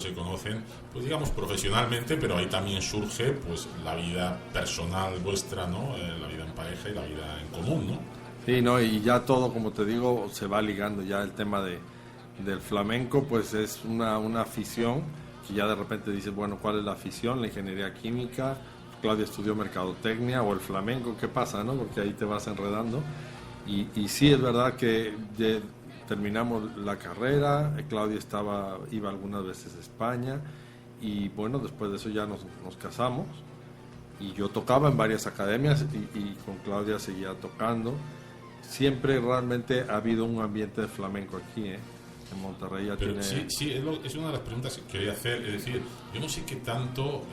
se conocen, pues digamos profesionalmente, pero ahí también surge pues la vida personal vuestra, ¿no? La vida en pareja y la vida en común, ¿no? Sí, no, y ya todo, como te digo, se va ligando. Ya el tema del flamenco, pues es una afición que ya de repente dices, bueno, ¿cuál es la afición? La ingeniería química, Claudia estudió mercadotecnia o el flamenco, ¿qué pasa, no? Porque ahí te vas enredando. Y sí, es verdad que terminamos la carrera, Claudia iba algunas veces a España y bueno, después de eso ya nos casamos y yo tocaba en varias academias y con Claudia seguía tocando. Siempre realmente ha habido un ambiente de flamenco aquí, en Monterrey ya Pero tiene... sí, es una de las preguntas que quería hacer. Es decir, yo no sé qué tanto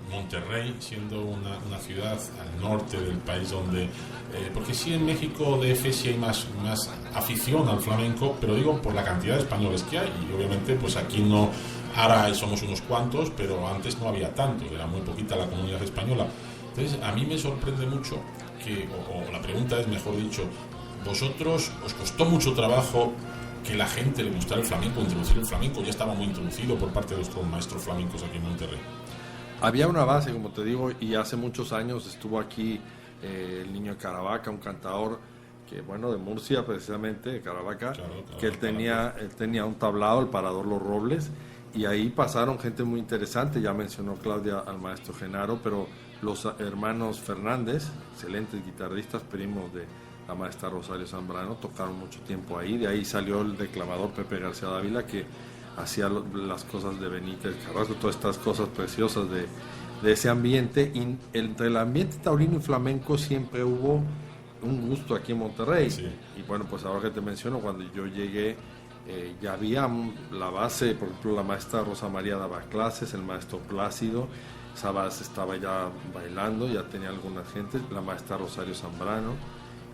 Monterrey, siendo una ciudad al norte del país donde... porque sí en México DF sí hay más afición al flamenco, pero digo por la cantidad de españoles que hay. Y obviamente pues aquí no... Ahora somos unos cuantos, pero antes no había tanto, era muy poquita la comunidad española. Entonces a mí me sorprende mucho que, o la pregunta es, mejor dicho, ¿vosotros os costó mucho trabajo que la gente le gustara el flamenco, introducir el flamenco? Ya estaba muy introducido por parte de nuestros maestros flamencos aquí en Monterrey. Había una base, como te digo, y hace muchos años estuvo aquí el Niño de Caravaca, un cantador que, bueno, de Murcia precisamente, de Caravaca, claro, que él tenía un tablado, el Parador Los Robles, y ahí pasaron gente muy interesante. Ya mencionó Claudia al maestro Genaro, pero los hermanos Fernández, excelentes guitarristas, primos de la maestra Rosario Zambrano, tocaron mucho tiempo ahí. De ahí salió el declamador Pepe García Dávila, que hacía las cosas de Benítez Carrasco, todas estas cosas preciosas de ese ambiente. Y entre el ambiente taurino y flamenco siempre hubo un gusto aquí en Monterrey. Sí. Y bueno, pues ahora que te menciono, cuando yo llegué, ya había la base. Por ejemplo, la maestra Rosa María daba clases, el maestro Plácido Sabas estaba ya bailando, ya tenía alguna gente, la maestra Rosario Zambrano.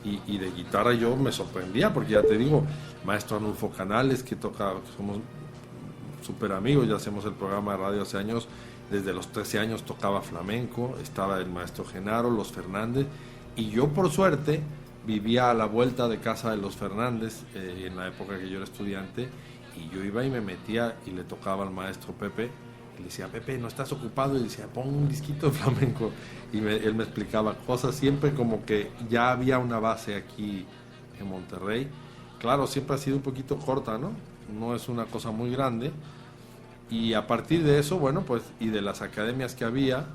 Y de guitarra yo me sorprendía, porque ya te digo, maestro Arnulfo Canales, que toca, somos súper amigos, ya hacemos el programa de radio hace años, desde los 13 años tocaba flamenco, estaba el maestro Genaro, los Fernández, y yo por suerte vivía a la vuelta de casa de los Fernández, en la época que yo era estudiante, y yo iba y me metía y le tocaba al maestro Pepe, y le decía, Pepe, ¿no estás ocupado? Y decía, pon un disquito de flamenco. Y él me explicaba cosas, siempre como que ya había una base aquí en Monterrey. Claro, siempre ha sido un poquito corta, ¿no? No es una cosa muy grande. Y a partir de eso, bueno, pues, y de las academias que había,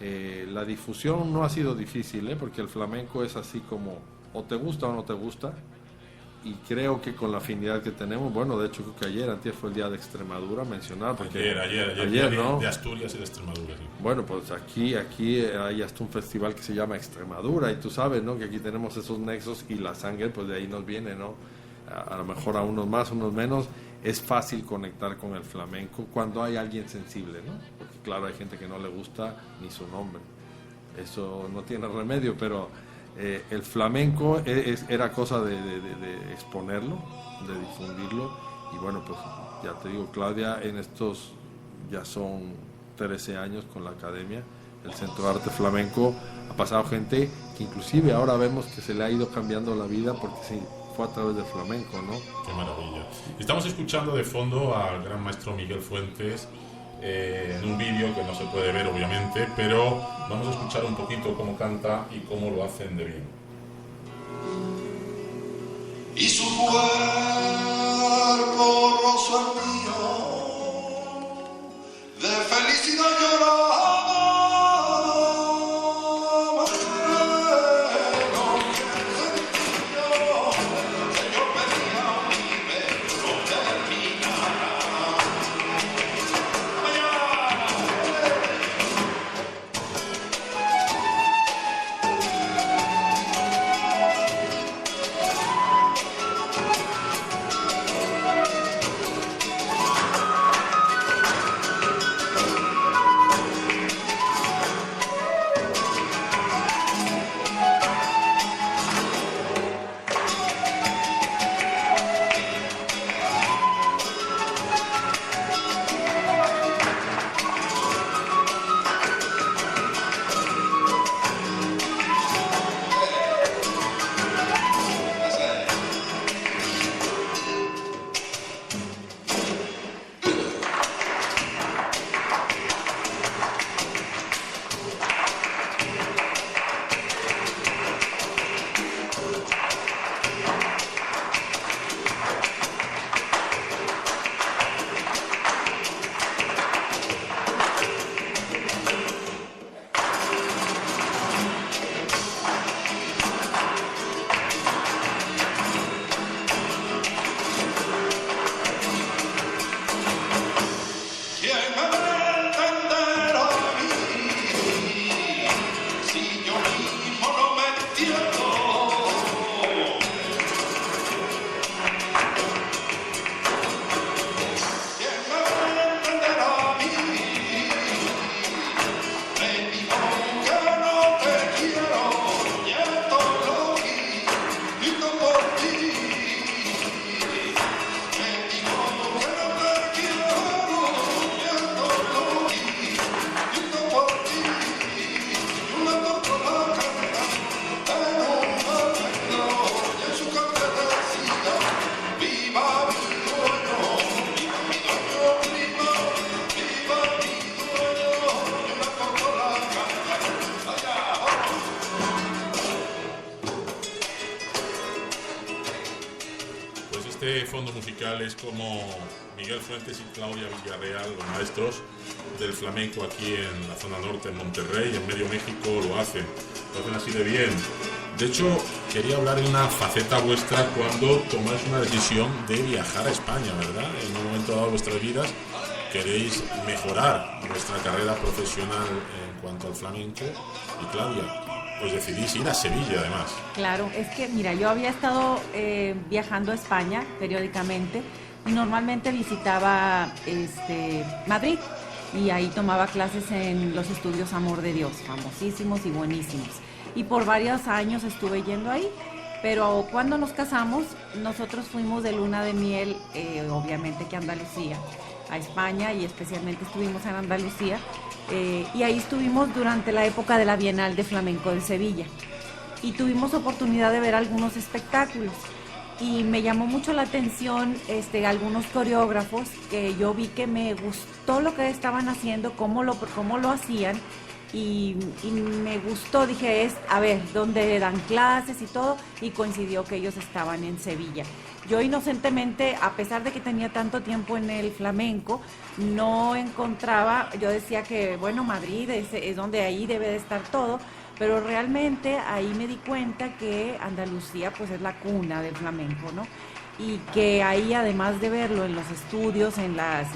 la difusión no ha sido difícil, porque el flamenco es así como, o te gusta o no te gusta. Y creo que con la afinidad que tenemos, bueno, de hecho creo que antier fue el día de Extremadura mencionar, porque ayer ¿no? De Asturias y de Extremadura, sí. Bueno, pues aquí hay hasta un festival que se llama Extremadura, y tú sabes, ¿no?, que aquí tenemos esos nexos y la sangre pues de ahí nos viene, ¿no? A lo mejor a unos más, unos menos, es fácil conectar con el flamenco cuando hay alguien sensible, ¿no? Porque claro, hay gente que no le gusta ni su nombre, eso no tiene remedio, pero el flamenco era cosa de exponerlo, de difundirlo. Y bueno, pues ya te digo, Claudia en estos ya son 13 años con la academia, el Centro de Arte Flamenco, ha pasado gente que inclusive ahora vemos que se le ha ido cambiando la vida porque sí, fue a través del flamenco, ¿no? Qué maravilla. Estamos escuchando de fondo al gran maestro Miguel Fuentes, en un vídeo que no se puede ver obviamente, pero vamos a escuchar un poquito cómo canta y cómo lo hacen de bien. Y su cuerpo rozo el mío, de felicidad lloraba. este fondo musical es como Miguel Fuentes y Claudia Villarreal, los maestros del flamenco aquí en la zona norte, en Monterrey, en medio México, lo hacen así de bien. De hecho, quería hablar de una faceta vuestra cuando tomáis una decisión de viajar a España, ¿verdad? En un momento dado de vuestras vidas queréis mejorar vuestra carrera profesional en cuanto al flamenco y Claudia, pues decidís ir a Sevilla además. Claro, es que mira, yo había estado viajando a España periódicamente y normalmente visitaba Madrid y ahí tomaba clases en los estudios Amor de Dios, famosísimos y buenísimos. Y por varios años estuve yendo ahí, pero cuando nos casamos, nosotros fuimos de luna de miel, obviamente que a Andalucía, a España, y especialmente estuvimos en Andalucía, y ahí estuvimos durante la época de la Bienal de Flamenco de Sevilla. Y tuvimos oportunidad de ver algunos espectáculos. Y me llamó mucho la atención algunos coreógrafos que yo vi que me gustó lo que estaban haciendo, cómo lo hacían. Y me gustó, dije, a ver, dónde dan clases y todo, y coincidió que ellos estaban en Sevilla. Yo inocentemente, a pesar de que tenía tanto tiempo en el flamenco, no encontraba, yo decía que, bueno, Madrid es donde ahí debe de estar todo, pero realmente ahí me di cuenta que Andalucía pues es la cuna del flamenco, ¿no? Y que ahí, además de verlo en los estudios, en las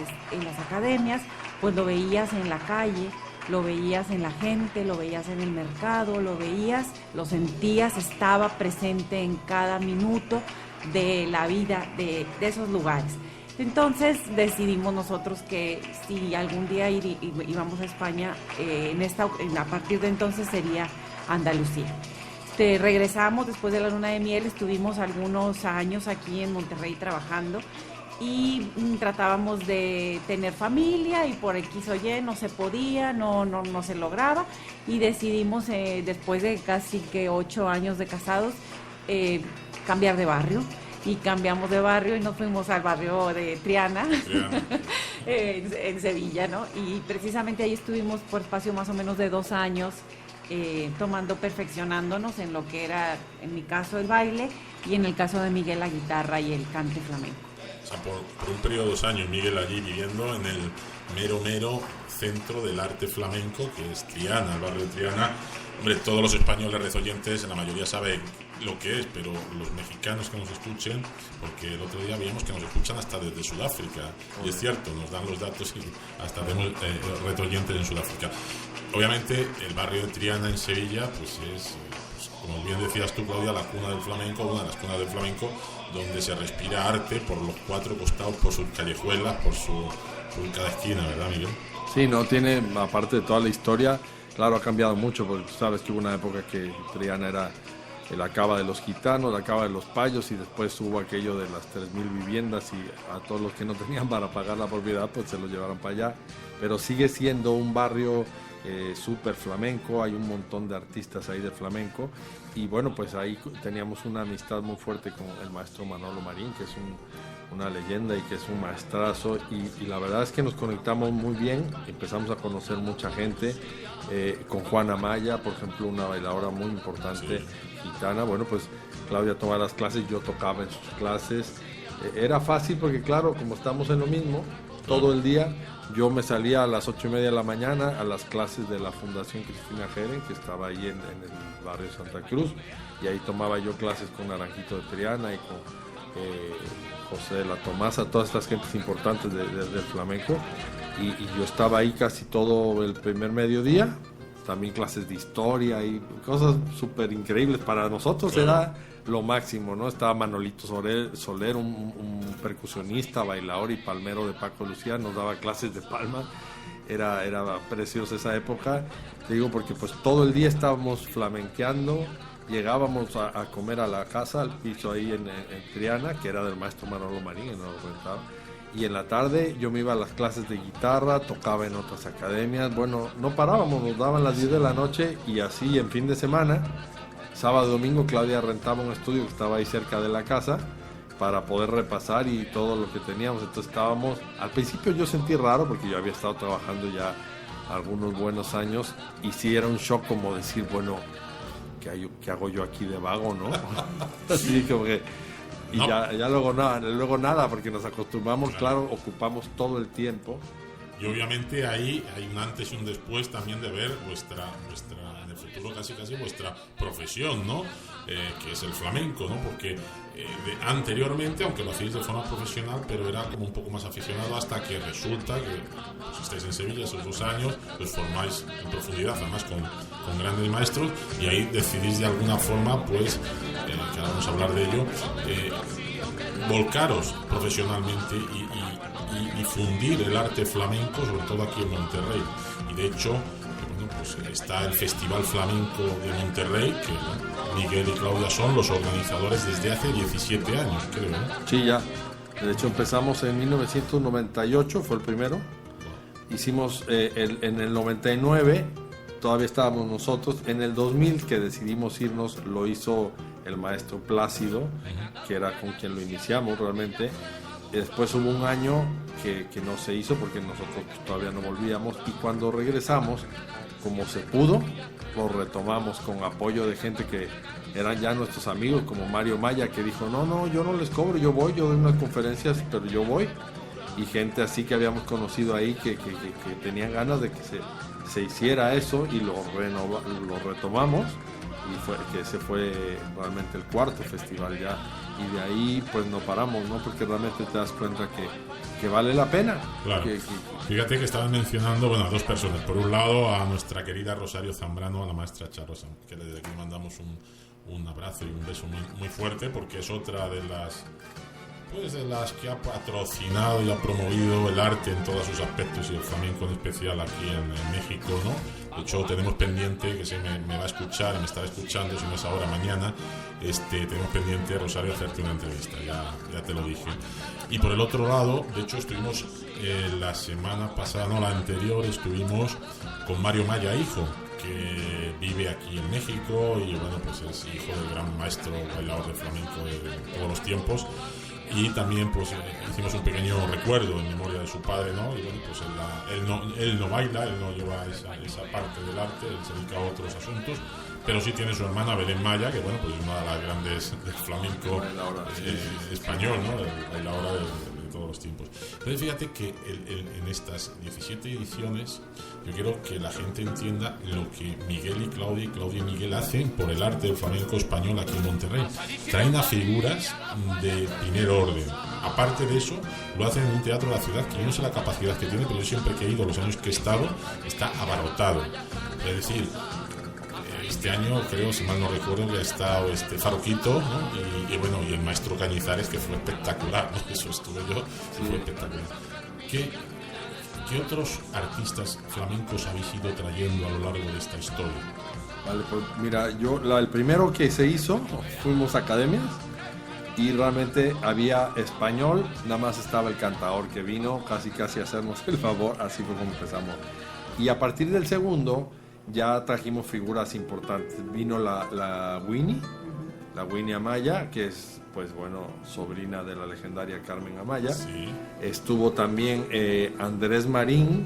academias, pues lo veías en la calle, lo veías en la gente, lo veías en el mercado, lo veías, lo sentías, estaba presente en cada minuto de la vida de esos lugares. Entonces decidimos nosotros que si algún día íbamos a España, a partir de entonces sería Andalucía. Regresamos después de la luna de miel, estuvimos algunos años aquí en Monterrey trabajando y tratábamos de tener familia y por X o Y no se podía, no se lograba, y decidimos después de casi que 8 años de casados cambiar de barrio, y cambiamos de barrio y nos fuimos al barrio de Triana, en Sevilla, ¿no? Y precisamente ahí estuvimos por espacio más o menos de 2 años perfeccionándonos en lo que era, en mi caso, el baile, y en el caso de Miguel, la guitarra y el cante flamenco. O sea, por un periodo de 2 años, Miguel allí viviendo en el mero centro del arte flamenco, que es Triana, el barrio de Triana. Hombre, todos los españoles rezoyentes, la mayoría sabe lo que es, pero los mexicanos que nos escuchen, porque el otro día vimos que nos escuchan hasta desde Sudáfrica, y es cierto, nos dan los datos y hasta vemos retroyentes en Sudáfrica. Obviamente, el barrio de Triana en Sevilla, pues es, como bien decías tú, Claudia, la cuna del flamenco, una de las cunas del flamenco, donde se respira arte por los 4 costados, por sus callejuelas, por cada esquina, ¿verdad, Miguel? Sí, no tiene, aparte de toda la historia, claro, ha cambiado mucho, porque tú sabes que hubo una época que Triana era la cava de los gitanos, la cava de los payos, y después hubo aquello de las 3.000 viviendas, y a todos los que no tenían para pagar la propiedad, pues se los llevaron para allá. Pero sigue siendo un barrio súper flamenco, hay un montón de artistas ahí de flamenco, y bueno, pues ahí teníamos una amistad muy fuerte con el maestro Manolo Marín, que es una leyenda y que es un maestrazo, y la verdad es que nos conectamos muy bien, empezamos a conocer mucha gente, con Juana Maya, por ejemplo, una bailadora muy importante, sí, gitana. Bueno, pues Claudia tomaba las clases, yo tocaba en sus clases, era fácil porque claro, como estamos en lo mismo, todo el día, yo me salía a las 8:30 de la mañana a las clases de la Fundación Cristina Jeren, que estaba ahí en el barrio Santa Cruz, y ahí tomaba yo clases con Naranjito de Triana y con José de la Tomasa, todas estas gentes importantes del flamenco, y yo estaba ahí casi todo el primer mediodía, también clases de historia y cosas súper increíbles. Para nosotros claro, era lo máximo, ¿no? Estaba Manolito Soler, un percusionista, bailador y palmero de Paco Lucía, nos daba clases de palma. Era preciosa esa época, te digo, porque pues todo el día estábamos flamenqueando. Llegábamos a comer a la casa, al piso ahí en Triana, que era del maestro Manolo Marín, que nos lo rentaba. Y en la tarde yo me iba a las clases de guitarra, tocaba en otras academias. Bueno, no parábamos, nos daban las 10 de la noche, y así en fin de semana, sábado y domingo, Claudia rentaba un estudio que estaba ahí cerca de la casa para poder repasar y todo lo que teníamos. Entonces estábamos, al principio yo sentí raro porque yo había estado trabajando ya algunos buenos años, y sí era un shock como decir, bueno, ¿qué hago yo aquí de vago, no? Así como que Y no. ya luego nada, porque nos acostumbramos, claro, ocupamos todo el tiempo. Y obviamente ahí hay un antes y un después también de ver vuestra en el futuro casi vuestra profesión, ¿no? Que es el flamenco, ¿no? Porque anteriormente, aunque lo hacéis de forma profesional, pero era como un poco más aficionado, hasta que resulta que pues, estáis en Sevilla esos 2 años, os formáis en profundidad, además con grandes maestros, y ahí decidís de alguna forma, pues, que ahora vamos a hablar de ello, volcaros profesionalmente y difundir el arte flamenco, sobre todo aquí en Monterrey. Y de hecho, bueno, pues está el Festival Flamenco de Monterrey, que bueno, Miguel y Claudia son los organizadores desde hace 17 años, creo, ¿no? Sí, ya. De hecho, empezamos en 1998, fue el primero. Hicimos en el 99, todavía estábamos nosotros. En el 2000, que decidimos irnos, lo hizo el maestro Plácido, que era con quien lo iniciamos realmente. Y después hubo un año que no se hizo porque nosotros todavía no volvíamos, y cuando regresamos, como se pudo, lo retomamos con apoyo de gente que eran ya nuestros amigos, como Mario Maya, que dijo, no, yo no les cobro, yo voy, yo doy unas conferencias, pero yo voy. Y gente así que habíamos conocido ahí que tenían ganas de que se hiciera eso, y lo retomamos, y ese fue realmente el 4º festival ya. Y de ahí pues no paramos, ¿no? Porque realmente te das cuenta que vale la pena. Claro. Fíjate que estabas mencionando, bueno, a 2 personas. Por un lado, a nuestra querida Rosario Zambrano, a la maestra Charo, que desde aquí mandamos un abrazo y un beso muy fuerte, porque es otra de las que ha patrocinado y ha promovido el arte en todos sus aspectos, y el flamenco en especial aquí en México, ¿no? De hecho, tenemos pendiente, que se me va a escuchar, me está escuchando, si no es ahora, mañana, tenemos pendiente, Rosario, hacerte una entrevista, ya te lo dije. Y por el otro lado, de hecho, estuvimos la semana pasada, no, la anterior, estuvimos con Mario Maya, hijo, que vive aquí en México, y bueno, pues es hijo del gran maestro bailador de flamenco de todos los tiempos. Y también pues hicimos un pequeño recuerdo en memoria de su padre, ¿no? Y bueno, pues él no baila, él no lleva esa parte del arte, él se dedica a otros asuntos, pero sí tiene su hermana Belén Maya, que bueno, pues es una de las grandes del flamenco español, ¿no? El bailadora de todos los tiempos. Entonces fíjate que en estas 17 ediciones yo quiero que la gente entienda lo que Miguel y Claudia y Miguel hacen por el arte del flamenco español aquí en Monterrey. Traen a figuras de primer orden. Aparte de eso, lo hacen en un teatro de la ciudad que yo no sé la capacidad que tiene, pero yo siempre que he ido, los años que he estado, está abarrotado. Es decir, este año creo, si mal no recuerdo, que ha estado Faroquito, ¿no? y bueno, y el maestro Cañizares, que fue espectacular, ¿no? Eso estuve yo, fue espectacular. ¿Qué otros artistas flamencos habéis ido trayendo a lo largo de esta historia? Vale, pues mira, el primero que se hizo, fuimos a academias, y realmente había español, nada más estaba el cantador que vino casi a hacernos el favor, así fue como empezamos. Y a partir del segundo ya trajimos figuras importantes. Vino la Winnie Amaya, que es, pues bueno, sobrina de la legendaria Carmen Amaya. Sí. Estuvo también Andrés Marín,